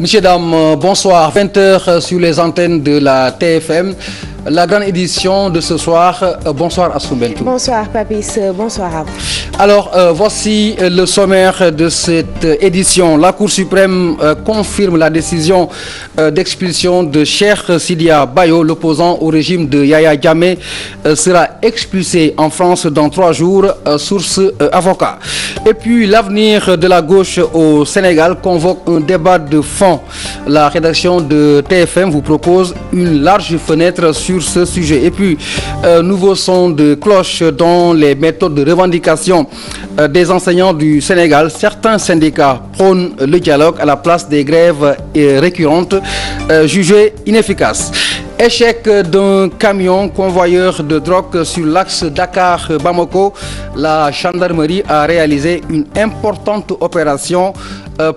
Messieurs, dames, bonsoir. 20h sur les antennes de la TFM. La grande édition de ce soir. Bonsoir Astou Bentou. Bonsoir Papis, bonsoir à vous. Alors, voici le sommaire de cette édition. La Cour suprême confirme la décision d'expulsion de Cheikh Sidia Bayo, l'opposant au régime de Yaya Jammeh, sera expulsé en France dans 3 jours, source avocat. Et puis, l'avenir de la gauche au Sénégal convoque un débat de fond. La rédaction de TFM vous propose une large fenêtre sur ce sujet. Et puis, nouveau son de cloche dans les méthodes de revendication des enseignants du Sénégal. Certains syndicats prônent le dialogue à la place des grèves récurrentes jugées inefficaces. Échec d'un camion convoyeur de drogue sur l'axe Dakar-Bamako. La gendarmerie a réalisé une importante opération.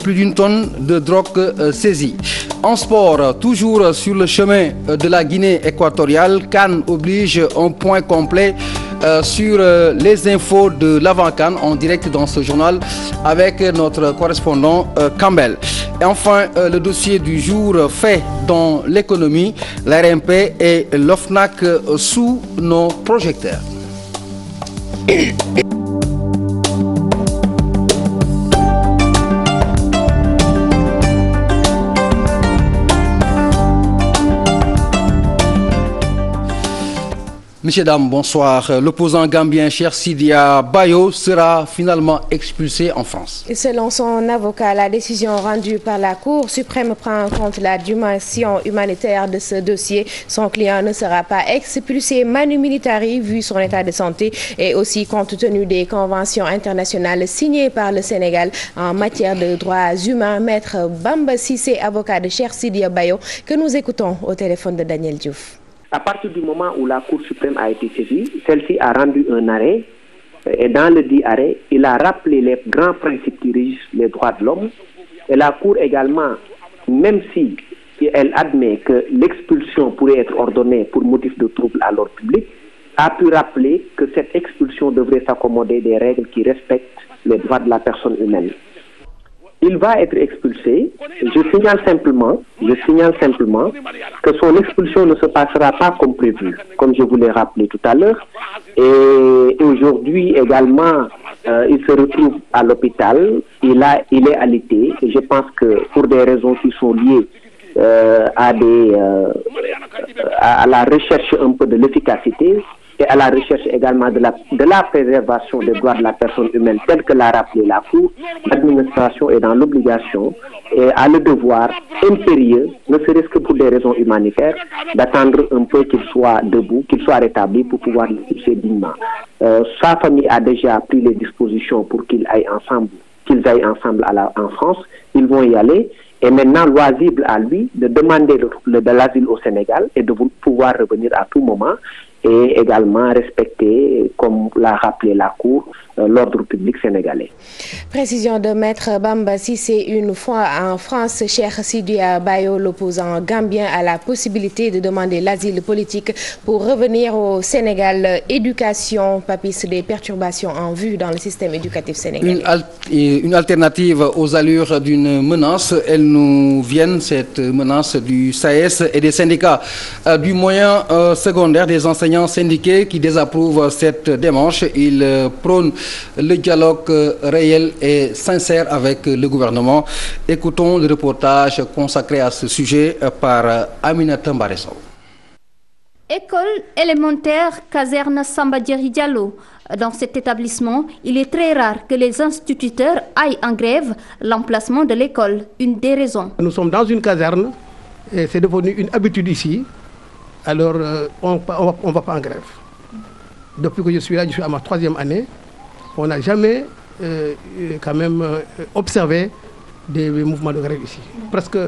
Plus d'une tonne de drogue saisie. En sport, toujours sur le chemin de la Guinée équatoriale, CAN oblige un point complet sur les infos de l'avant-CAN en direct dans ce journal avec notre correspondant Campbell. Et enfin, le dossier du jour fait dans l'économie, la RMP et l'OFNAC sous nos projecteurs. Messieurs, dames, bonsoir. L'opposant gambien Cheikh Sidia Bayo sera finalement expulsé en France. Selon son avocat, la décision rendue par la Cour suprême prend en compte la dimension humanitaire de ce dossier. Son client ne sera pas expulsé manu militari vu son état de santé et aussi compte tenu des conventions internationales signées par le Sénégal en matière de droits humains. Maître Bamba Cissé, avocat de Cheikh Sidia Bayo, que nous écoutons au téléphone de Daniel Diouf. À partir du moment où la Cour suprême a été saisie, celle-ci a rendu un arrêt et dans le dit arrêt, il a rappelé les grands principes qui régissent les droits de l'homme. Et la Cour également, même si elle admet que l'expulsion pourrait être ordonnée pour motif de trouble à l'ordre public, a pu rappeler que cette expulsion devrait s'accommoder des règles qui respectent les droits de la personne humaine. Il va être expulsé. Je signale simplement que son expulsion ne se passera pas comme prévu, comme je vous l'ai rappelé tout à l'heure. Et aujourd'hui également, il se retrouve à l'hôpital. Il est alité. Et je pense que pour des raisons qui sont liées à la recherche un peu de l'efficacité, et à la recherche également de la préservation des droits de la personne humaine, telle que l'a rappelé la Cour, l'administration est dans l'obligation et a le devoir impérieux, ne serait-ce que pour des raisons humanitaires, d'attendre un peu qu'il soit debout, qu'il soit rétabli pour pouvoir l'expulser dignement. Sa famille a déjà pris les dispositions pour qu'ils aillent ensemble en France. Ils vont y aller. Et maintenant, loisible à lui de demander de l'asile au Sénégal et de pouvoir revenir à tout moment et également respecter, comme l'a rappelé la Cour, l'ordre public sénégalais. Précision de Maître Bamba Cissé, une fois en France, Cheikh Sidia Bayo, l'opposant gambien, a la possibilité de demander l'asile politique pour revenir au Sénégal. Éducation, Papis, des perturbations en vue dans le système éducatif sénégalais. Une alternative aux allures d'une menace. Elle nous vient, cette menace du SAES et des syndicats du moyen secondaire, des enseignants syndiqués qui désapprouvent cette démarche. Ils prônent le dialogue réel et sincère avec le gouvernement. Écoutons le reportage consacré à ce sujet par Aminata Mbaresso. École élémentaire caserne Samba Diéry Diallo. Dans cet établissement, il est très rare que les instituteurs aillent en grève. L'emplacement de l'école, une des raisons. Nous sommes dans une caserne et c'est devenu une habitude ici. Alors on ne va pas en grève. Depuis que je suis là, je suis à ma 3e année. On n'a jamais quand même observé des mouvements de grève ici. Presque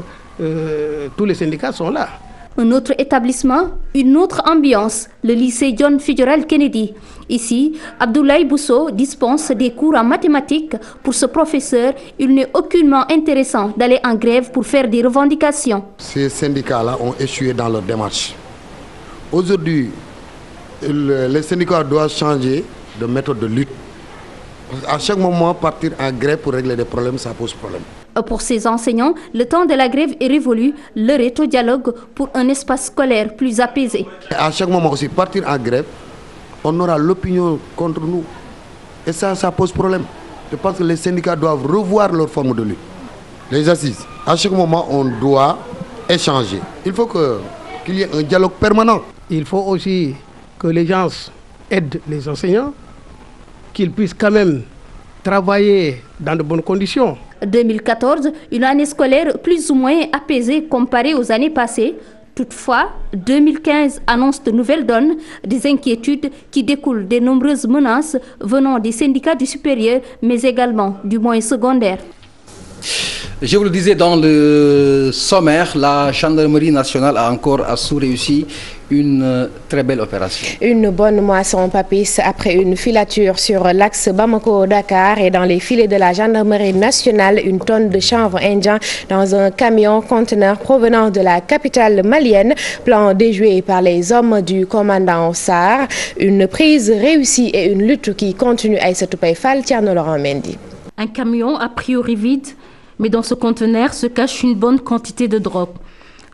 tous les syndicats sont là. Un autre établissement, une autre ambiance, le lycée John Fitzgerald Kennedy. Ici, Abdoulaye Bousso dispense des cours en mathématiques. Pour ce professeur, il n'est aucunement intéressant d'aller en grève pour faire des revendications. Ces syndicats-là ont échoué dans leur démarche. Aujourd'hui, les syndicats doivent changer de méthode de lutte. À chaque moment, partir en grève pour régler des problèmes, ça pose problème. Pour ces enseignants, le temps de la grève est révolu. L'heure est au dialogue pour un espace scolaire plus apaisé. À chaque moment aussi, partir en grève, on aura l'opinion contre nous. Et ça pose problème. Je pense que les syndicats doivent revoir leur forme de lutte. Les assises, à chaque moment, on doit échanger. Il faut qu'il y ait un dialogue permanent. Il faut aussi que les gens aident les enseignants, qu'ils puissent quand même travailler dans de bonnes conditions. 2014, une année scolaire plus ou moins apaisée comparée aux années passées. Toutefois, 2015 annonce de nouvelles donnes, des inquiétudes qui découlent des nombreuses menaces venant des syndicats du supérieur, mais également du moyen secondaire. Je vous le disais dans le sommaire, la gendarmerie nationale a encore réussi une très belle opération. Une bonne moisson papis après une filature sur l'axe Bamako-Dakar et dans les filets de la gendarmerie nationale, une tonne de chanvre indien dans un camion conteneur provenant de la capitale malienne, plan déjoué par les hommes du commandant Sarr. Une prise réussie et une lutte qui continue. Aïssatou Paye Fall, Thierno Laurent Mendy. Un camion a priori vide, mais dans ce conteneur se cache une bonne quantité de drogue.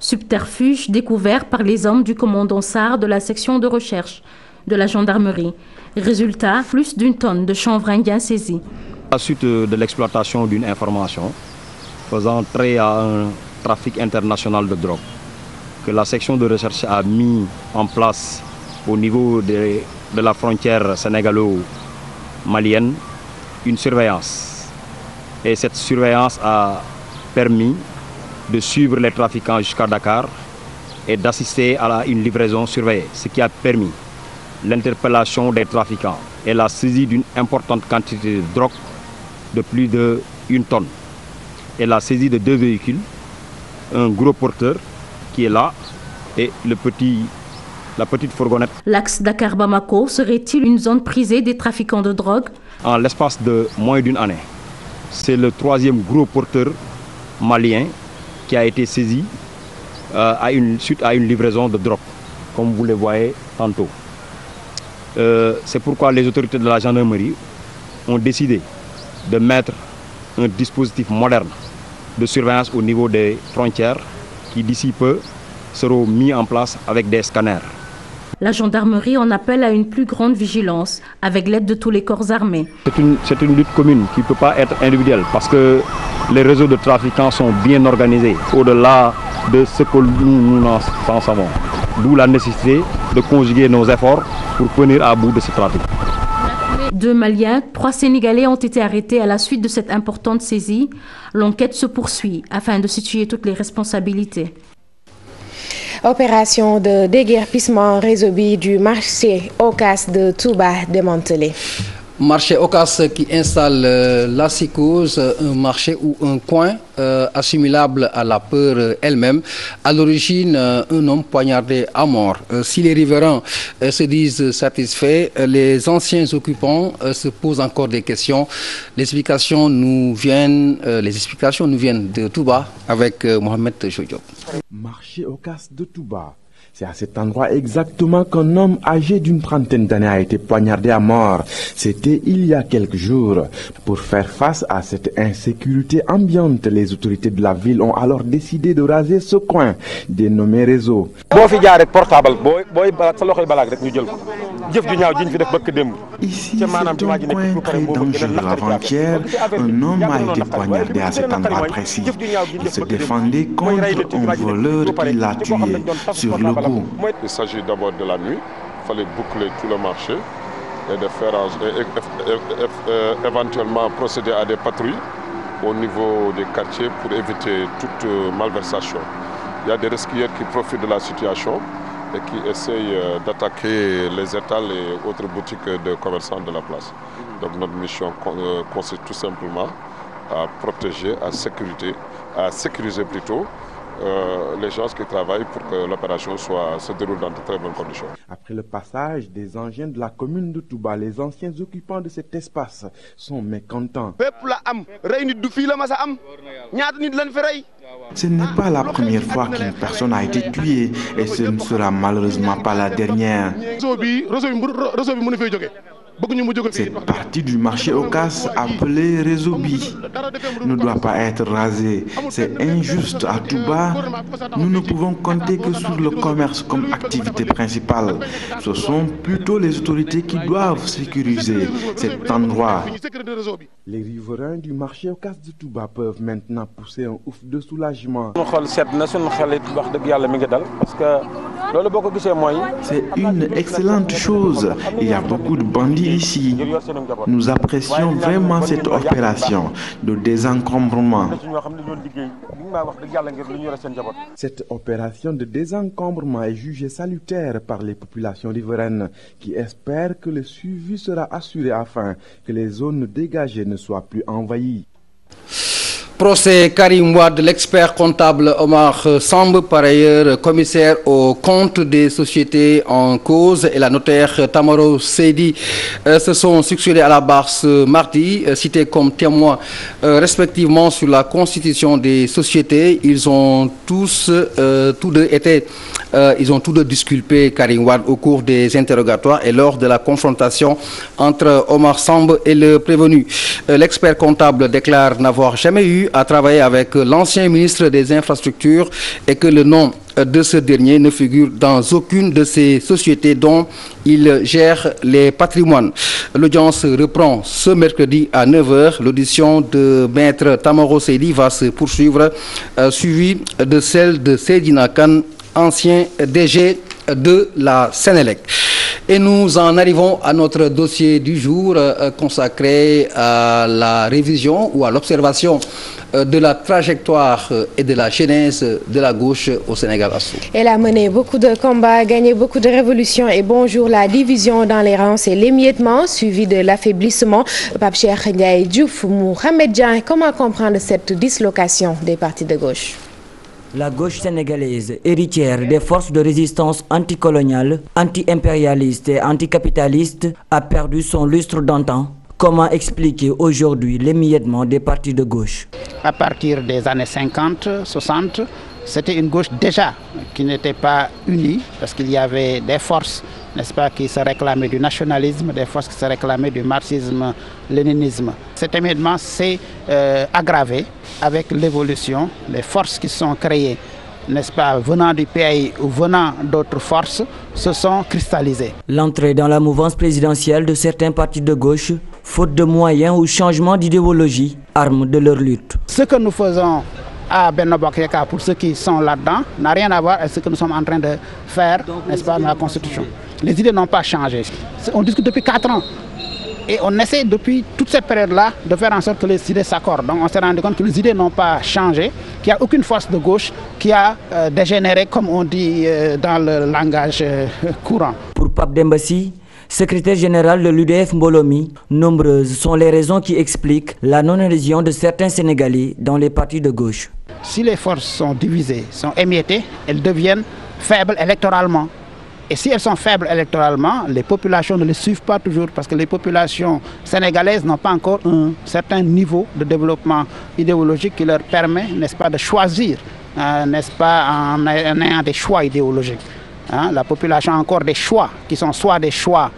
Subterfuge découvert par les hommes du commandant Sarr de la section de recherche de la gendarmerie. Résultat, plus d'une tonne de chanvre indien saisi. À la suite de l'exploitation d'une information faisant trait à un trafic international de drogue, que la section de recherche a mis en place au niveau de la frontière sénégalo-malienne une surveillance. Et cette surveillance a permis de suivre les trafiquants jusqu'à Dakar et d'assister à une livraison surveillée, ce qui a permis l'interpellation des trafiquants et la saisie d'une importante quantité de drogue de plus d'1 tonne et la saisie de 2 véhicules, un gros porteur qui est là et la petite fourgonnette. L'axe Dakar-Bamako serait-il une zone prisée des trafiquants de drogue? En l'espace de moins d'une année, c'est le 3e gros porteur malien qui a été saisi suite à une livraison de drogue, comme vous le voyez tantôt. C'est pourquoi les autorités de la gendarmerie ont décidé de mettre un dispositif moderne de surveillance au niveau des frontières qui d'ici peu seront mis en place avec des scanners. La gendarmerie en appelle à une plus grande vigilance avec l'aide de tous les corps armés. C'est une lutte commune qui ne peut pas être individuelle parce que les réseaux de trafiquants sont bien organisés au-delà de ce que nous en savons. D'où la nécessité de conjuguer nos efforts pour venir à bout de ce trafic. 2 Maliens, 3 Sénégalais ont été arrêtés à la suite de cette importante saisie. L'enquête se poursuit afin de situer toutes les responsabilités. Opération de déguerpissement résolue du marché Ocas de Touba démantelé. Marché Ocas qui installe la psychose, un marché ou un coin assimilable à la peur elle-même. À l'origine, un homme poignardé à mort. Si les riverains se disent satisfaits, les anciens occupants se posent encore des questions. Les explications nous viennent de Touba avec Mohamed Jojo. Marché Ocas de Touba. C'est à cet endroit exactement qu'un homme âgé d'une trentaine d'années a été poignardé à mort. C'était il y a quelques jours. Pour faire face à cette insécurité ambiante, les autorités de la ville ont alors décidé de raser ce coin, dénommé réseau. Ici, c'est un coin très dangereux. Avant-hier, un homme a été poignardé à cet endroit précis. Il se défendait contre un voleur qui l'a tué sur le coup. Il s'agit d'abord de la nuit. Il fallait boucler tout le marché et de faire éventuellement procéder à des patrouilles au niveau des quartiers pour éviter toute malversation. Il y a des resquilleurs qui profitent de la situation et qui essayent d'attaquer les étals et autres boutiques de commerçants de la place. Donc notre mission consiste tout simplement à protéger, à sécuriser plutôt les gens qui travaillent pour que l'opération se déroule dans de très bonnes conditions. Après le passage des engins de la commune de Touba, les anciens occupants de cet espace sont mécontents. Ce n'est pas la première fois qu'une personne a été tuée et ce ne sera malheureusement pas la dernière. Cette partie du marché Ocass appelée Réseau Bi ne doit pas être rasée. C'est injuste. À Touba, nous ne pouvons compter que sur le commerce comme activité principale. Ce sont plutôt les autorités qui doivent sécuriser cet endroit. Les riverains du marché Ocass de Touba peuvent maintenant pousser un ouf de soulagement. C'est une excellente chose. Il y a beaucoup de bandits ici. Nous apprécions vraiment cette opération de désencombrement. Cette opération de désencombrement est jugée salutaire par les populations riveraines qui espèrent que le suivi sera assuré afin que les zones dégagées ne soient plus envahies. Procès Karim Wade, l'expert comptable Omar Samb, par ailleurs commissaire aux comptes des sociétés en cause, et la notaire Tamaro Seydi se sont succédés à la barre ce mardi, cités comme témoins respectivement sur la constitution des sociétés. Ils ont tous deux disculpé Karim Wade au cours des interrogatoires et lors de la confrontation entre Omar Samb et le prévenu. L'expert comptable déclare n'avoir jamais eu à travailler avec l'ancien ministre des Infrastructures et que le nom de ce dernier ne figure dans aucune de ces sociétés dont il gère les patrimoines. L'audience reprend ce mercredi à 9h. L'audition de maître Tamaro Seydi va se poursuivre, suivie de celle de Seydina Kane, ancien DG de la Sénélec. Et nous en arrivons à notre dossier du jour consacré à la révision ou à l'observation de la trajectoire et de la genèse de la gauche au Sénégal. Elle a mené beaucoup de combats, gagné beaucoup de révolutions et bonjour la division dans les rangs, c'est l'émiettement suivi de l'affaiblissement. Pape Cheikh Ndiaye Diouf, Mohamed Dian, comment comprendre cette dislocation des partis de gauche? La gauche sénégalaise, héritière des forces de résistance anticoloniales, anti-impérialistes et anticapitalistes, a perdu son lustre d'antan. Comment expliquer aujourd'hui l'émiettement des partis de gauche? À partir des années 50, 60, c'était une gauche déjà qui n'était pas unie parce qu'il y avait des forces, n'est-ce pas, qui se réclamaient du nationalisme, des forces qui se réclamaient du marxisme-léninisme. Cet émiettement s'est aggravé avec l'évolution, les forces qui sont créées, n'est-ce pas, venant du pays ou venant d'autres forces, se sont cristallisées. L'entrée dans la mouvance présidentielle de certains partis de gauche, faute de moyens ou changement d'idéologie, arme de leur lutte. Ce que nous faisons à Benno Bokk Yakaar pour ceux qui sont là-dedans n'a rien à voir avec ce que nous sommes en train de faire, n'est-ce pas, dans la Constitution. Les idées n'ont pas changé. On discute depuis 4 ans. Et on essaie depuis toute cette période-là de faire en sorte que les idées s'accordent. Donc on s'est rendu compte que les idées n'ont pas changé, qu'il n'y a aucune force de gauche qui a dégénéré, comme on dit dans le langage courant. Pour Pape Dembassi, secrétaire général de l'UDF Mbolomi, nombreuses sont les raisons qui expliquent la non-adhésion de certains Sénégalais dans les partis de gauche. Si les forces sont divisées, sont émiettées, elles deviennent faibles électoralement. Et si elles sont faibles électoralement, les populations ne les suivent pas toujours parce que les populations sénégalaises n'ont pas encore un certain niveau de développement idéologique qui leur permet, n'est-ce pas, de choisir, n'est-ce pas, en ayant des choix idéologiques. La population a encore des choix qui sont soit des choix,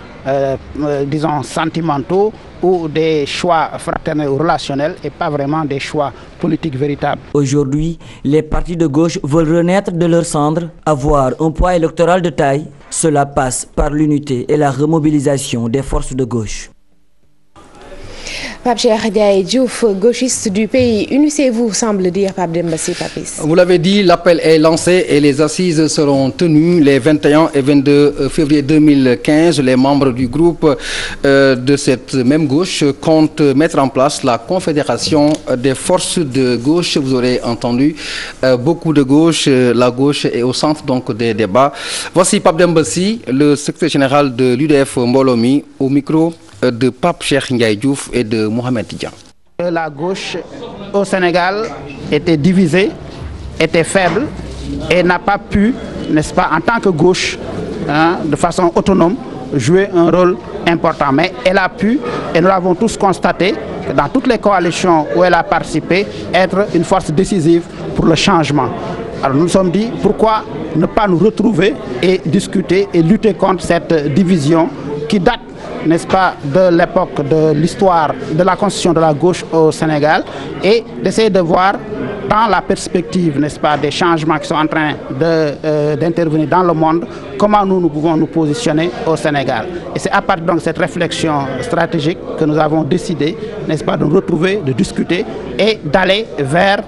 disons, sentimentaux ou des choix fraternels ou relationnels et pas vraiment des choix politiques véritables. Aujourd'hui, les partis de gauche veulent renaître de leurs cendres, avoir un poids électoral de taille. Cela passe par l'unité et la remobilisation des forces de gauche. Pape Cheikh Ndiaye Diouf, gauchiste du pays, unissez-vous, semble dire Pape Dembassi Papis. Vous l'avez dit, l'appel est lancé et les assises seront tenues les 21 et 22 février 2015. Les membres du groupe de cette même gauche comptent mettre en place la Confédération des forces de gauche. Vous aurez entendu beaucoup de gauche. La gauche est au centre donc des débats. Voici Pape Dembassi, le secrétaire général de l'UDF Mbolomi, au micro de Pape Cheikh Ndiaye Diouf et de Mohamed Dian. La gauche au Sénégal était divisée, était faible et n'a pas pu, n'est-ce pas, en tant que gauche, de façon autonome, jouer un rôle important. Mais elle a pu, et nous l'avons tous constaté, que dans toutes les coalitions où elle a participé, être une force décisive pour le changement. Alors nous nous sommes dit, pourquoi ne pas nous retrouver et discuter et lutter contre cette division qui date, n'est-ce pas, de l'époque, de l'histoire, de la constitution de la gauche au Sénégal et d'essayer de voir dans la perspective, n'est-ce pas, des changements qui sont en train d'intervenir dans le monde, comment nous pouvons nous positionner au Sénégal. Et c'est à partir donc de cette réflexion stratégique que nous avons décidé, n'est-ce pas, de nous retrouver, de discuter et d'aller vers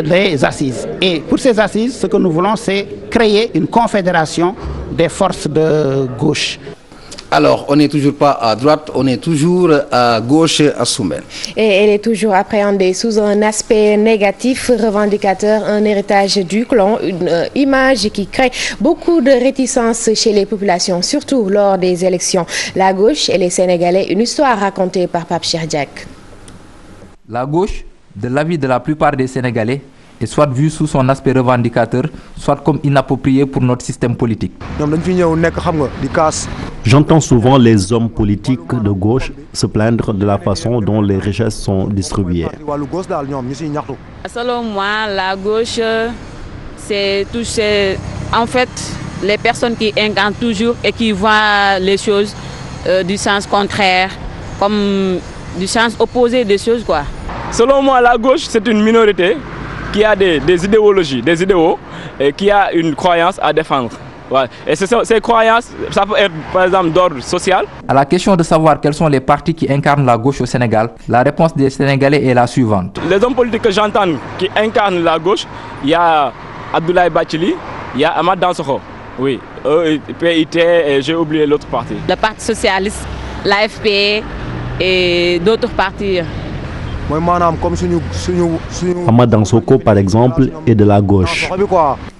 les assises. Et pour ces assises, ce que nous voulons, c'est créer une confédération des forces de gauche. Alors, on n'est toujours pas à droite, on est toujours à gauche, à Soumel. Et elle est toujours appréhendée sous un aspect négatif, revendicateur, un héritage du clan, une image qui crée beaucoup de réticence chez les populations, surtout lors des élections. La gauche et les Sénégalais, une histoire racontée par Pape Cheikh Diack. La gauche, de l'avis de la plupart des Sénégalais, est soit vue sous son aspect revendicateur, soit comme inappropriée pour notre système politique. J'entends souvent les hommes politiques de gauche se plaindre de la façon dont les richesses sont distribuées. Selon moi, la gauche, c'est en fait les personnes qui incarnent toujours et qui voient les choses du sens contraire, comme du sens opposé des choses, quoi. Selon moi, la gauche, c'est une minorité qui a des idéologies, des idéaux, et qui a une croyance à défendre. Ouais. Et ces croyances, ça peut être par exemple d'ordre social. À la question de savoir quels sont les partis qui incarnent la gauche au Sénégal, la réponse des Sénégalais est la suivante. Les hommes politiques que j'entends qui incarnent la gauche, il y a Abdoulaye Bathily, il y a Ahmad Dansokho, oui, PIT et j'ai oublié l'autre parti. Le Parti socialiste, l'AFP et d'autres partis. Ahmad Dansokho, par exemple, est de la gauche.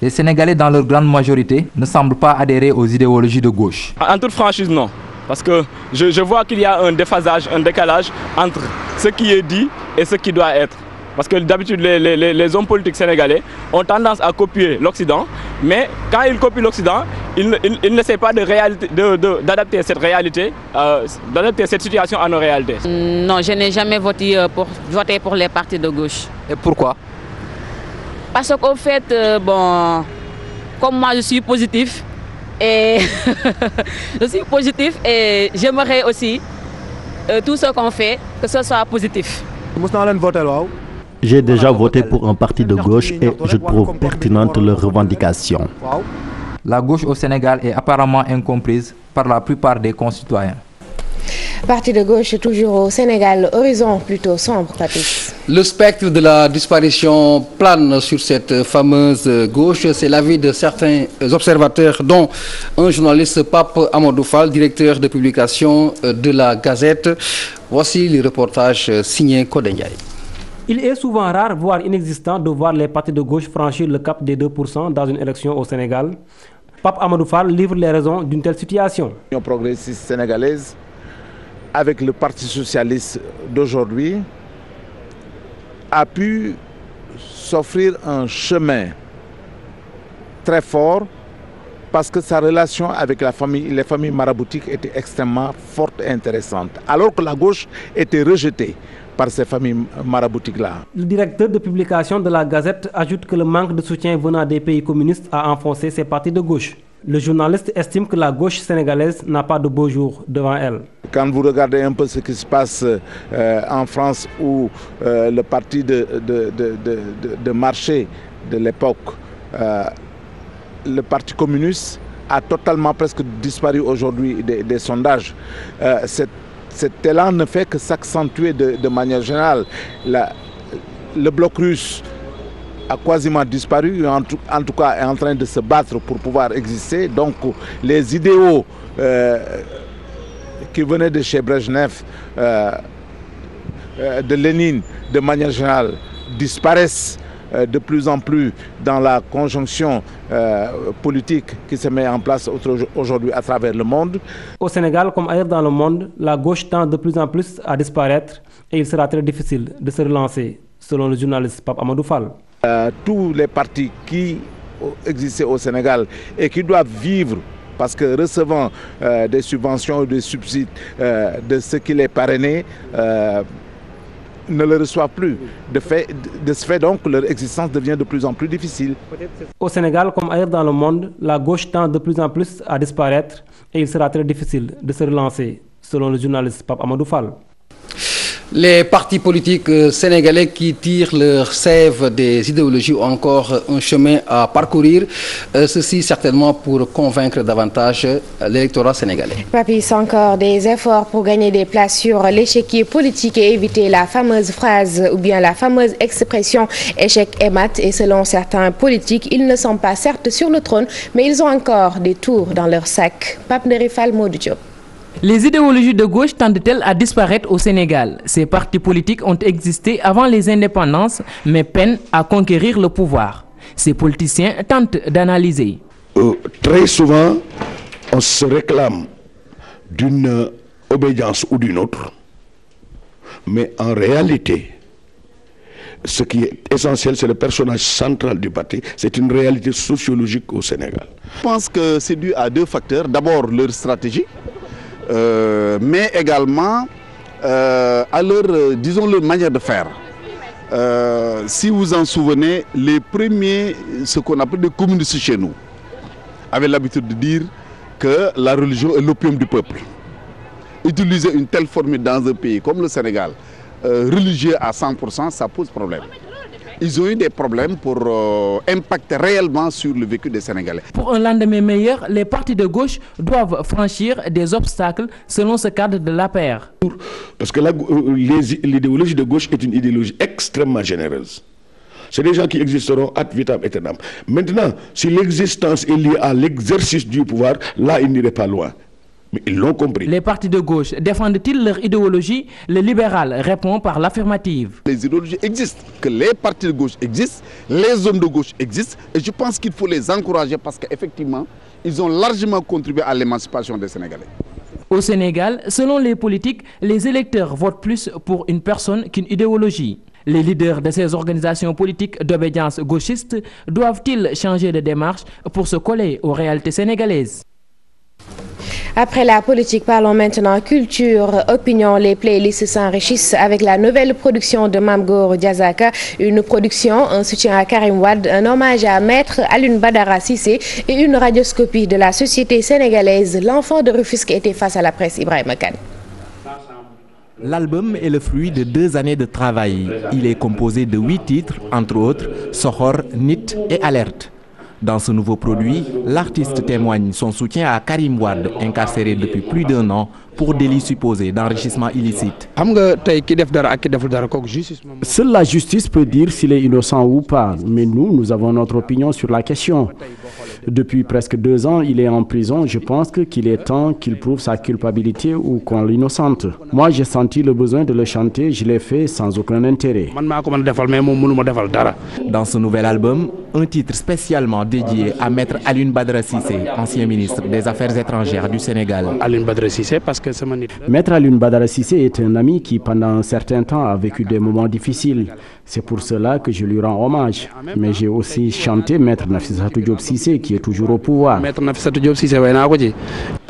Les Sénégalais, dans leur grande majorité, ne semblent pas adhérer aux idéologies de gauche. En toute franchise, non. Parce que je vois qu'il y a un déphasage, un décalage entre ce qui est dit et ce qui doit être. Parce que d'habitude, les hommes politiques sénégalais ont tendance à copier l'Occident, mais quand ils copient l'Occident, ils n'essaient pas d'adapter cette réalité, d'adapter cette situation à nos réalités. Non, je n'ai jamais voté pour les partis de gauche. Et pourquoi? Parce qu'au fait, comme moi je suis positif, et j'aimerais aussi tout ce qu'on fait, que ce soit positif. J'ai déjà voté pour un parti de gauche et je trouve pertinente leurs revendications. La gauche au Sénégal est apparemment incomprise par la plupart des concitoyens. Parti de gauche toujours au Sénégal, horizon plutôt sombre, Patrice. Le spectre de la disparition plane sur cette fameuse gauche. C'est l'avis de certains observateurs, dont un journaliste, Pape Amadou Fall, directeur de publication de la Gazette. Voici le reportage signé Kodenyaï. Il est souvent rare, voire inexistant, de voir les partis de gauche franchir le cap des 2% dans une élection au Sénégal. Pape Amadou Fall livre les raisons d'une telle situation. L'Union progressiste sénégalaise, avec le Parti socialiste d'aujourd'hui, a pu s'offrir un chemin très fort parce que sa relation avec les familles maraboutiques était extrêmement forte et intéressante, alors que la gauche était rejetée par ces familles maraboutiques-là. Le directeur de publication de la Gazette ajoute que le manque de soutien venant des pays communistes a enfoncé ces partis de gauche. Le journaliste estime que la gauche sénégalaise n'a pas de beaux jours devant elle. Quand vous regardez un peu ce qui se passe en France, où le parti de marché de l'époque, le parti communiste, a totalement presque disparu aujourd'hui des sondages. Cet élan ne fait que s'accentuer de manière générale. Le bloc russe a quasiment disparu, en tout cas est en train de se battre pour pouvoir exister. Donc les idéaux qui venaient de chez Brejnev, de Lénine, de manière générale, disparaissent de plus en plus dans la conjonction politique qui se met en place aujourd'hui à travers le monde. Au Sénégal, comme ailleurs dans le monde, la gauche tend de plus en plus à disparaître et il sera très difficile de se relancer, selon le journaliste Pape Amadou Fall. Tous les partis qui existaient au Sénégal et qui doivent vivre parce que recevant des subventions ou des subsides de ceux qui les parrainaient, ne le reçoivent plus. De ce fait donc, leur existence devient de plus en plus difficile. Au Sénégal, comme ailleurs dans le monde, la gauche tend de plus en plus à disparaître et il sera très difficile de se relancer, selon le journaliste Pape Amadou Fall. Les partis politiques sénégalais qui tirent leur sève des idéologies ont encore un chemin à parcourir, ceci certainement pour convaincre davantage l'électorat sénégalais. Papis, encore des efforts pour gagner des places sur l'échiquier politique et éviter la fameuse phrase ou bien la fameuse expression échec et mat. Et selon certains politiques, ils ne sont pas certes sur le trône, mais ils ont encore des tours dans leur sac. Pape Nerifal Modou Diop. Les idéologies de gauche tendent-elles à disparaître au Sénégal? Ces partis politiques ont existé avant les indépendances, mais peinent à conquérir le pouvoir. Ces politiciens tentent d'analyser. Très souvent, on se réclame d'une obédience ou d'une autre, mais en réalité, ce qui est essentiel, c'est le personnage central du parti. C'est une réalité sociologique au Sénégal. Je pense que c'est dû à deux facteurs. D'abord, leur stratégie. Mais également à leur, disons, leur manière de faire. Si vous vous en souvenez, les premiers, ce qu'on appelle des communistes chez nous, avaient l'habitude de dire que la religion est l'opium du peuple. Utiliser une telle formule dans un pays comme le Sénégal, religieux à 100%, ça pose problème. Ils ont eu des problèmes pour impacter réellement sur le vécu des Sénégalais. Pour un lendemain meilleur, les partis de gauche doivent franchir des obstacles selon ce cadre de l'APR. Parce que l'idéologie de gauche est une idéologie extrêmement généreuse. C'est des gens qui existeront ad vitam aeternam. Maintenant, si l'existence est liée à l'exercice du pouvoir, là, ils n'iraient pas loin. Mais ils l'ont compris. Les partis de gauche défendent-ils leur idéologie? Le libéral répond par l'affirmative. Les idéologies existent, que les partis de gauche existent, les hommes de gauche existent, et je pense qu'il faut les encourager parce qu'effectivement, ils ont largement contribué à l'émancipation des Sénégalais. Au Sénégal, selon les politiques, les électeurs votent plus pour une personne qu'une idéologie. Les leaders de ces organisations politiques d'obédience gauchiste doivent-ils changer de démarche pour se coller aux réalités sénégalaises? Après la politique, parlons maintenant culture, opinion. Les playlists s'enrichissent avec la nouvelle production de Mame Gor Diazaka. Une production, un soutien à Karim Wade, un hommage à Maître Alioune Badara Cissé et une radioscopie de la société sénégalaise. L'enfant de Rufisque était face à la presse. Ibrahima Kane. L'album est le fruit de 2 années de travail. Il est composé de 8 titres, entre autres Sohor, Nit et Alerte. Dans ce nouveau produit, l'artiste témoigne son soutien à Karim Wade, incarcéré depuis plus d'1 an pour délit supposé d'enrichissement illicite. Seule la justice peut dire s'il est innocent ou pas, mais nous avons notre opinion sur la question. Depuis presque 2 ans, il est en prison. Je pense qu'il est temps qu'il prouve sa culpabilité ou qu'on l'innocente. Moi, j'ai senti le besoin de le chanter, je l'ai fait sans aucun intérêt. Dans ce nouvel album, un titre spécialement dédié à Maître Alioune Badara Cissé, ancien ministre des Affaires étrangères du Sénégal. Maître Alioune Badara Cissé est un ami qui, pendant un certain temps, a vécu des moments difficiles. C'est pour cela que je lui rends hommage. Mais j'ai aussi chanté Maître Nafissatou Diop Cissé, qui est toujours au pouvoir.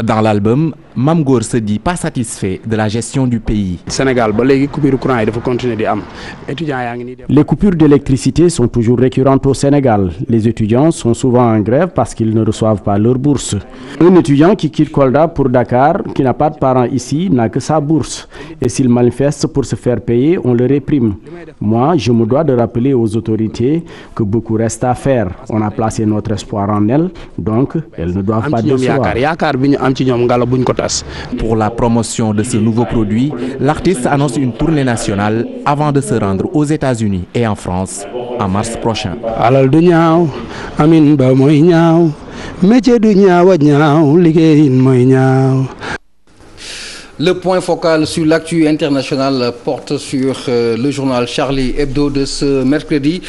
Dans l'album, Mame Gor se dit pas satisfait de la gestion du pays. Les coupures d'électricité sont toujours récurrentes au Sénégal. Les étudiants sont souvent en grève parce qu'ils ne reçoivent pas leur bourse. Un étudiant qui quitte Kolda pour Dakar, qui n'a pas de parents ici, n'a que sa bourse. Et s'il manifeste pour se faire payer, on le réprime. Moi, je me dois de rappeler aux autorités que beaucoup reste à faire. On a placé notre espoir en elles, donc elles ne doivent pas décevoir. Pour la promotion de ce nouveau produit, l'artiste annonce une tournée nationale avant de se rendre aux États-Unis et en France en mars prochain. Le point focal sur l'actu international porte sur le journal Charlie Hebdo de ce mercredi.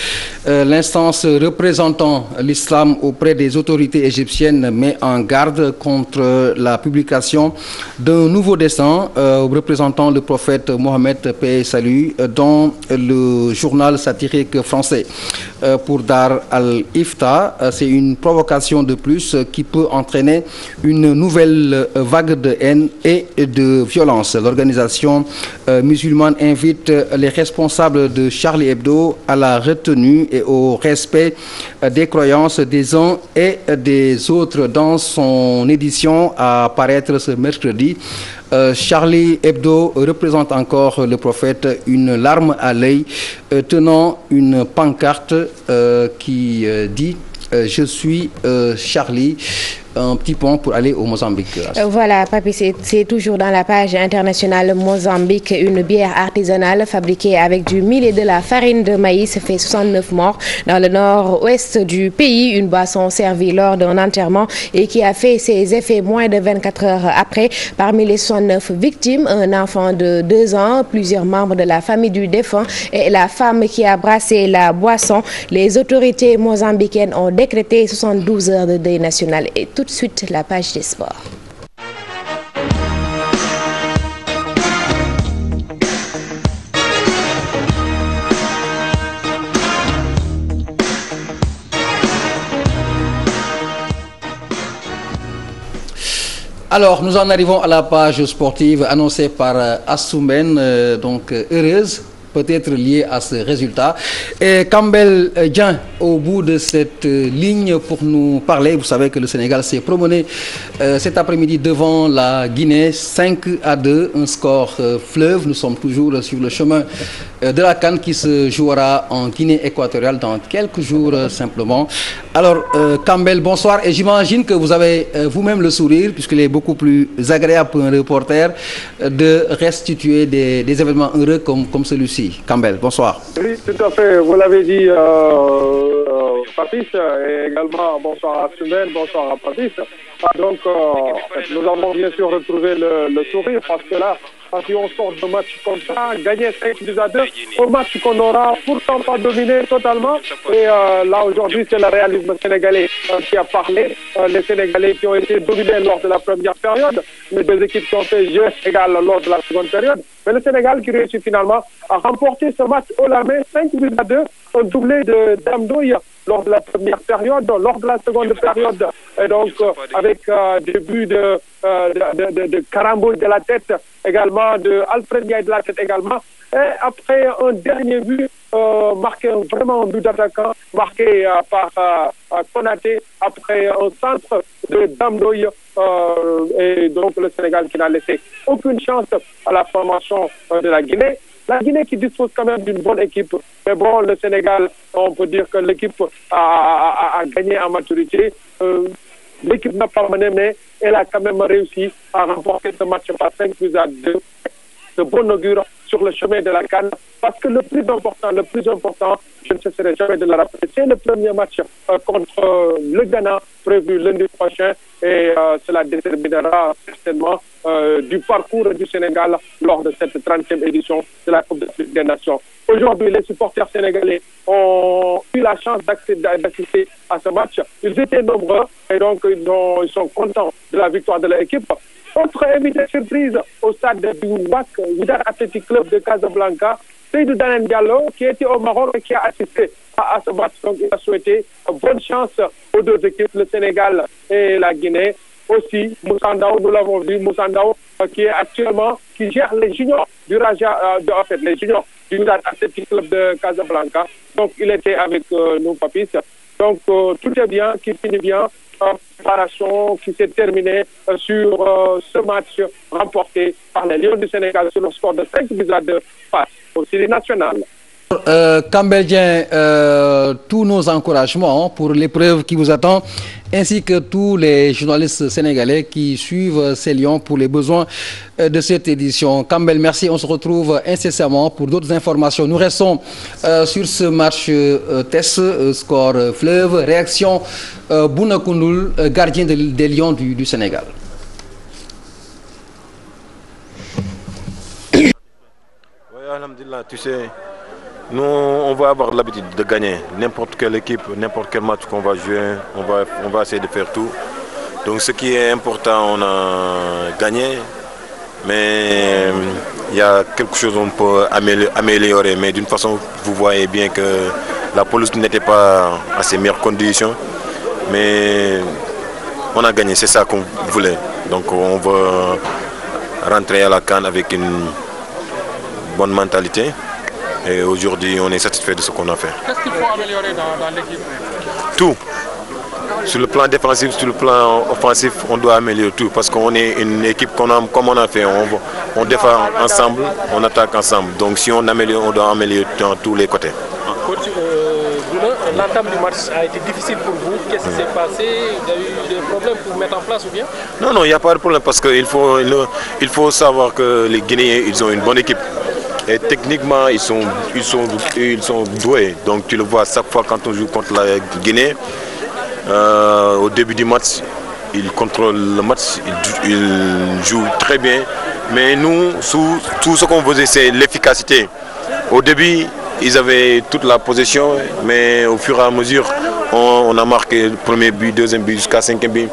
L'instance représentant l'islam auprès des autorités égyptiennes met en garde contre la publication d'un nouveau dessin représentant le prophète Mohammed, paix et salut, dans le journal satirique français. Pour Dar al-Ifta, c'est une provocation de plus qui peut entraîner une nouvelle vague de haine et de violence. L'organisation musulmane invite les responsables de Charlie Hebdo à la retenue et au respect des croyances des uns et des autres. Dans son édition à paraître ce mercredi, Charlie Hebdo représente encore le prophète, une larme à l'œil, tenant une pancarte qui dit « Je suis Charlie ». Un petit pont pour aller au Mozambique. Voilà, Papi, c'est toujours dans la page internationale Mozambique. Une bière artisanale fabriquée avec du mil et de la farine de maïs fait 69 morts dans le nord-ouest du pays. Une boisson servie lors d'un enterrement et qui a fait ses effets moins de 24 heures après. Parmi les 69 victimes, un enfant de 2 ans, plusieurs membres de la famille du défunt et la femme qui a brassé la boisson. Les autorités mozambicaines ont décrété 72 heures de deuil national. Et tout de suite, la page des sports. Alors, nous en arrivons à la page sportive annoncée par Assoumen, donc heureuse, peut-être liée à ce résultat. Et Campbell Dieng, au bout de cette ligne pour nous parler, vous savez que le Sénégal s'est promené cet après-midi devant la Guinée, 5-2, un score fleuve. Nous sommes toujours sur le chemin de la CAN qui se jouera en Guinée équatoriale dans quelques jours simplement. Alors, Campbell, bonsoir. Et j'imagine que vous avez vous-même le sourire, puisqu'il est beaucoup plus agréable pour un reporter de restituer des événements heureux comme celui-ci. Campbell, bonsoir. Oui, tout à fait. Vous l'avez dit, Patrice, et également bonsoir à Sumel, bonsoir à Patrice. Donc, nous avons bien sûr retrouvé le sourire parce que là, si on sort de match comme ça, gagner 5-2, un match qu'on n'aura pourtant pas dominé totalement. Et là, aujourd'hui, c'est le réalisme sénégalais qui a parlé. Les Sénégalais qui ont été dominés lors de la première période, les deux équipes qui ont fait jeu égal lors de la seconde période. Mais le Sénégal qui réussit finalement à remporter ce match haut la main, 5-2, un doublé de Damdouille lors de la première période, lors de la seconde période. Et donc, avec des buts de Karambouille de la tête, également de Alfred Ndiaye de la tête également. Et après un dernier but, marqué vraiment un but d'attaquant, marqué par Konaté, après un centre de Damdouille, et donc le Sénégal qui n'a laissé aucune chance à la formation de la Guinée. La Guinée qui dispose quand même d'une bonne équipe. Mais bon, le Sénégal, on peut dire que l'équipe a gagné en maturité. L'équipe n'a pas mené, mais elle a quand même réussi à remporter ce match par 5-2. De bon augure sur le chemin de la CAN. Parce que le plus important, je ne cesserai jamais de le rappeler, c'est le premier match contre le Ghana prévu lundi prochain. Et cela déterminera certainement du parcours du Sénégal lors de cette 30e édition de la Coupe d'Afrique des Nations. Aujourd'hui, les supporters sénégalais ont eu la chance d'assister à ce match. Ils étaient nombreux et donc ils sont contents de la victoire de leur équipe. Autre invité surprise au stade du WAC, Wydad Athletic Club de Casablanca, Seydou Danen Diallo, qui était au Maroc et qui a assisté à ce match. Donc, il a souhaité bonne chance aux deux équipes, le Sénégal et la Guinée. Aussi, Moussa Ndao, nous l'avons vu, Moussa Ndao, qui gère les juniors du les juniors du Wydad Athletic Club de Casablanca. Donc, il était avec nous, Papis. Donc, tout est bien, qui finit bien. Préparation qui s'est terminée sur ce match remporté par les Lions du Sénégal sur le score de 5-2 face aux séries nationales. Campbell Dieng, tous nos encouragements pour l'épreuve qui vous attend, ainsi que tous les journalistes sénégalais qui suivent ces Lions pour les besoins de cette édition. Campbell, merci. On se retrouve incessamment pour d'autres informations. Nous restons sur ce match test, score fleuve, réaction Bouna Koundoul, gardien des Lions du Sénégal. Oui, alhamdulillah, tu sais, nous, on va avoir l'habitude de gagner n'importe quelle équipe, n'importe quel match qu'on va jouer, on va essayer de faire tout. Donc ce qui est important, on a gagné, mais il y a quelque chose qu'on peut améliorer. Mais d'une façon, vous voyez bien que la police n'était pas à ses meilleures conditions, mais on a gagné, c'est ça qu'on voulait. Donc on va rentrer à la CAN avec une bonne mentalité. Et aujourd'hui, on est satisfait de ce qu'on a fait. Qu'est-ce qu'il faut améliorer dans l'équipe? Tout. sur le plan défensif, sur le plan offensif, on doit améliorer tout parce qu'on est une équipe comme on a fait. On défend ensemble, on attaque ensemble. Donc si on améliore, on doit améliorer dans tous les côtés. Coach, l'entame du match a été difficile pour vous. Qu'est-ce qui s'est passé? Il y a eu des problèmes pour mettre en place ou bien? Non, il n'y a pas de problème parce qu'il faut savoir que les Guinéens, ils ont une bonne équipe. Et techniquement, ils sont doués. Donc tu le vois chaque fois quand on joue contre la Guinée. Au début du match, ils contrôlent le match, ils jouent très bien. Mais nous, tout ce qu'on faisait, c'est l'efficacité. Au début, ils avaient toute la possession, mais au fur et à mesure, on a marqué le premier but, deuxième but, jusqu'à cinquième but.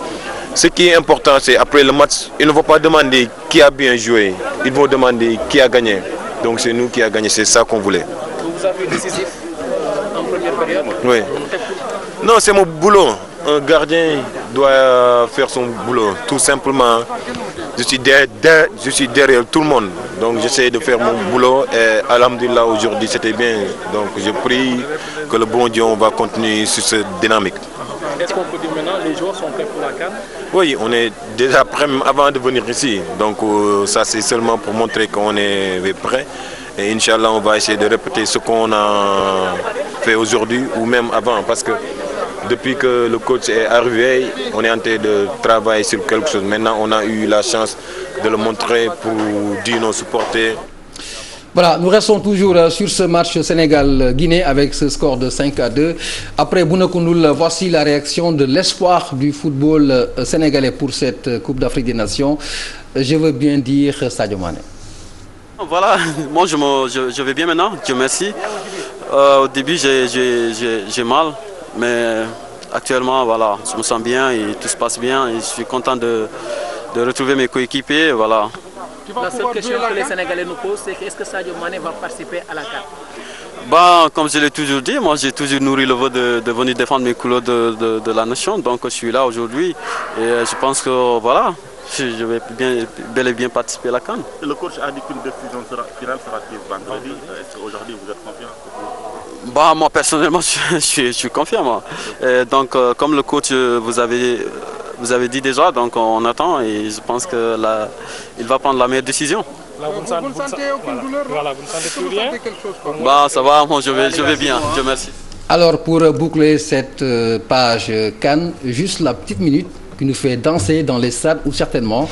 Ce qui est important, c'est après le match, ils ne vont pas demander qui a bien joué, ils vont demander qui a gagné. Donc c'est nous qui avons gagné, c'est ça qu'on voulait. Vous avez eu décisif en première période? Oui. Non, c'est mon boulot. Un gardien doit faire son boulot, tout simplement. Je suis derrière tout le monde, donc j'essaie de faire mon boulot et alhamdulillah aujourd'hui c'était bien. Donc je prie que le bon Dieu va continuer sur cette dynamique. Est-ce qu'on peut dire maintenant les joueurs sont prêts pour la CAN? Oui, on est déjà prêts avant de venir ici. Donc ça c'est seulement pour montrer qu'on est prêt. Et Inch'Allah on va essayer de répéter ce qu'on a fait aujourd'hui ou même avant parce que depuis que le coach est arrivé, on est en train de travailler sur quelque chose. Maintenant, on a eu la chance de le montrer pour dire nos supporters. Voilà, nous restons toujours sur ce match Sénégal-Guinée avec ce score de 5-2. Après Bounakounoul, voici la réaction de l'espoir du football sénégalais pour cette Coupe d'Afrique des Nations. Je veux bien dire Sadio Mané. Voilà, moi je vais bien maintenant, Dieu merci. Au début j'ai mal. Mais actuellement, voilà, je me sens bien et tout se passe bien et je suis content de retrouver mes coéquipiers. Voilà. La seule question que les Sénégalais nous posent, c'est est-ce que Sadio Mané va participer à la CAN? Bah, comme je l'ai toujours dit, moi j'ai toujours nourri le vœu de venir défendre mes couleurs de la nation. Donc je suis là aujourd'hui et je pense que voilà, je vais bel et bien participer à la CAN. Le coach a dit qu'une décision finale sera prise vendredi. Est-ce qu'aujourd'hui vous êtes confiant? Bah, moi personnellement je suis confiant moi. Donc comme le coach vous avez dit déjà, donc on attend et je pense que là il va prendre la meilleure décision. Là, vous ne sentez aucune douleur? Voilà, vous ne sentez plus rien? Bah ça va, moi je vais bien, Dieu merci. Alors pour boucler cette page CAN, juste la petite minute qui nous fait danser dans les stades ou certainement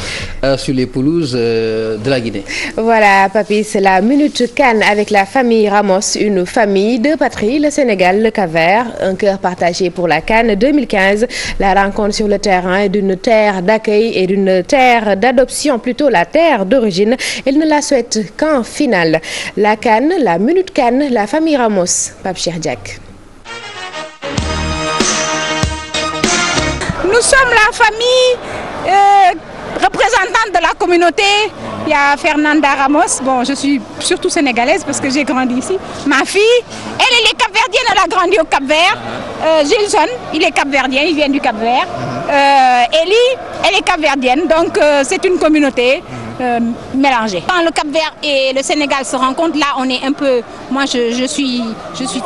sur les pelouses de la Guinée. Voilà, Papy, c'est la Minute CAN avec la famille Ramos, une famille de patrie, le Sénégal, le Cap-Vert, un cœur partagé pour la CAN 2015. La rencontre sur le terrain est d'une terre d'accueil et d'une terre d'adoption, plutôt la terre d'origine. Elle ne la souhaite qu'en finale. La CAN, la Minute CAN, la famille Ramos, Pape Cheikh Diack. Nous sommes la famille représentante de la communauté. Il y a Fernanda Ramos. Bon, je suis surtout sénégalaise parce que j'ai grandi ici. Ma fille, elle est capverdienne, elle a grandi au Cap-Vert. Gilson, il est capverdien, il vient du Cap-Vert. Ellie, elle est capverdienne, donc c'est une communauté mélangée. Quand le Cap-Vert et le Sénégal se rencontrent, là on est un peu... Moi je suis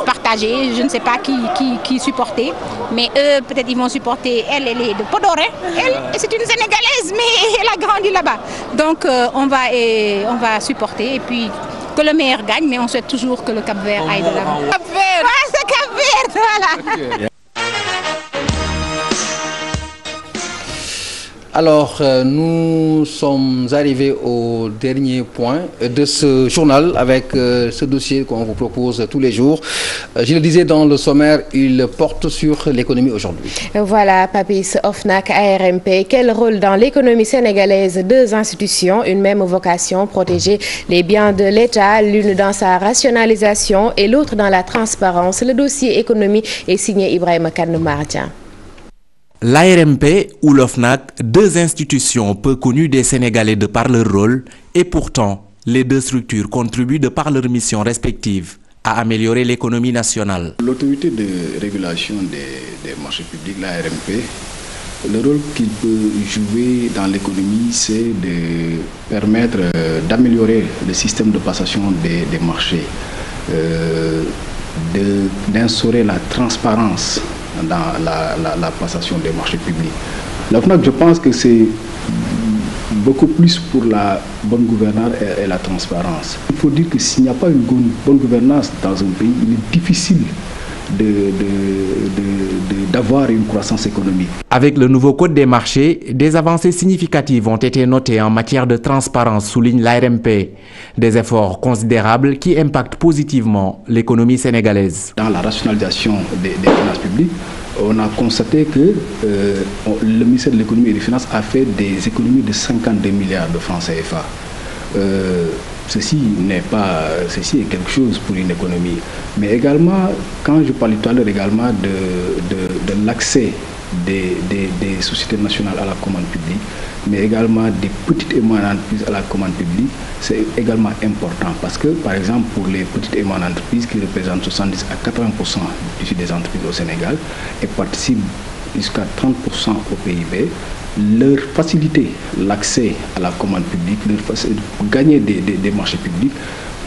partagée, je ne sais pas qui supporter, mais eux peut-être ils vont supporter, elle est de Podoré, elle c'est une Sénégalaise mais elle a grandi là-bas. Donc on va supporter et puis que le meilleur gagne, mais on souhaite toujours que le Cap-Vert aille de l'avant. Cap-Vert, c'est Cap-Vert, voilà. Okay. Alors, nous sommes arrivés au dernier point de ce journal avec ce dossier qu'on vous propose tous les jours. Je le disais dans le sommaire, il porte sur l'économie aujourd'hui. Voilà, Papis, OFNAC, ARMP. Quel rôle dans l'économie sénégalaise? Deux institutions, une même vocation, protéger les biens de l'État, l'une dans sa rationalisation et l'autre dans la transparence. Le dossier économie est signé Ibrahima Kane Mardia. L'ARMP ou l'OFNAC, deux institutions peu connues des Sénégalais de par leur rôle, et pourtant, les deux structures contribuent de par leurs missions respectives à améliorer l'économie nationale. L'autorité de régulation des marchés publics, l'ARMP, le rôle qu'il peut jouer dans l'économie, c'est de permettre d'améliorer le système de passation des marchés, d'instaurer la transparence dans la passation des marchés publics. La FNAC, je pense que c'est beaucoup plus pour la bonne gouvernance et la transparence. Il faut dire que s'il n'y a pas une bonne gouvernance dans un pays, il est difficile d'avoir une croissance économique. Avec le nouveau code des marchés, des avancées significatives ont été notées en matière de transparence, souligne l'ARMP. Des efforts considérables qui impactent positivement l'économie sénégalaise. Dans la rationalisation des finances publiques, on a constaté que le ministère de l'économie et des finances a fait des économies de 52 milliards de francs CFA. Ceci est quelque chose pour une économie. Mais également, quand je parlais tout à l'heure également de l'accès des sociétés nationales à la commande publique, mais également des petites et moyennes entreprises à la commande publique, c'est également important parce que, par exemple, pour les petites et moyennes entreprises qui représentent 70 à 80% des entreprises au Sénégal et participent jusqu'à 30% au PIB, leur faciliter l'accès à la commande publique, gagner des marchés publics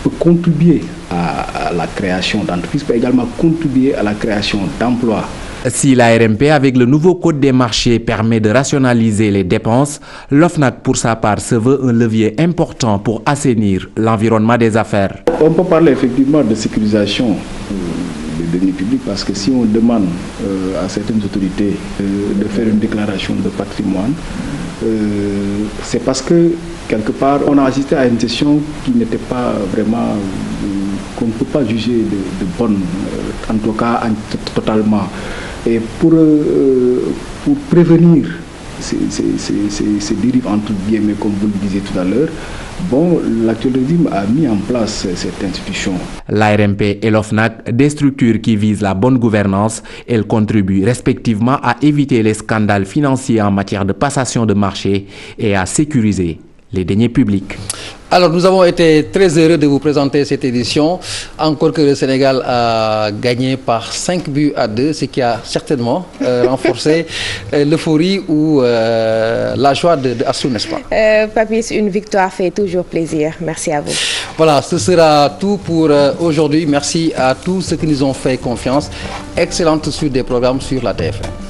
peut contribuer à la création d'entreprises, peut également contribuer à la création d'emplois. Si l'ARMP, avec le nouveau code des marchés, permet de rationaliser les dépenses, l'OFNAC, pour sa part, se veut un levier important pour assainir l'environnement des affaires. On peut parler effectivement de sécurisation des deniers publics parce que si on demande à certaines autorités de faire une déclaration de patrimoine, c'est parce que quelque part on a assisté à une session qui n'était pas vraiment, qu'on ne peut pas juger de bonne, en tout cas totalement. Et pour prévenir ces dérives entre guillemets, comme vous le disiez tout à l'heure, bon, l'actuel régime a mis en place cette institution. L'ARMP et l'OFNAC, des structures qui visent la bonne gouvernance, elles contribuent respectivement à éviter les scandales financiers en matière de passation de marché et à sécuriser les deniers publics. Alors, nous avons été très heureux de vous présenter cette édition. Encore que le Sénégal a gagné par 5-2, ce qui a certainement renforcé l'euphorie ou la joie de Assou, n'est-ce pas? Papis, une victoire fait toujours plaisir. Merci à vous. Voilà, ce sera tout pour aujourd'hui. Merci à tous ceux qui nous ont fait confiance. Excellente suite des programmes sur la TFM.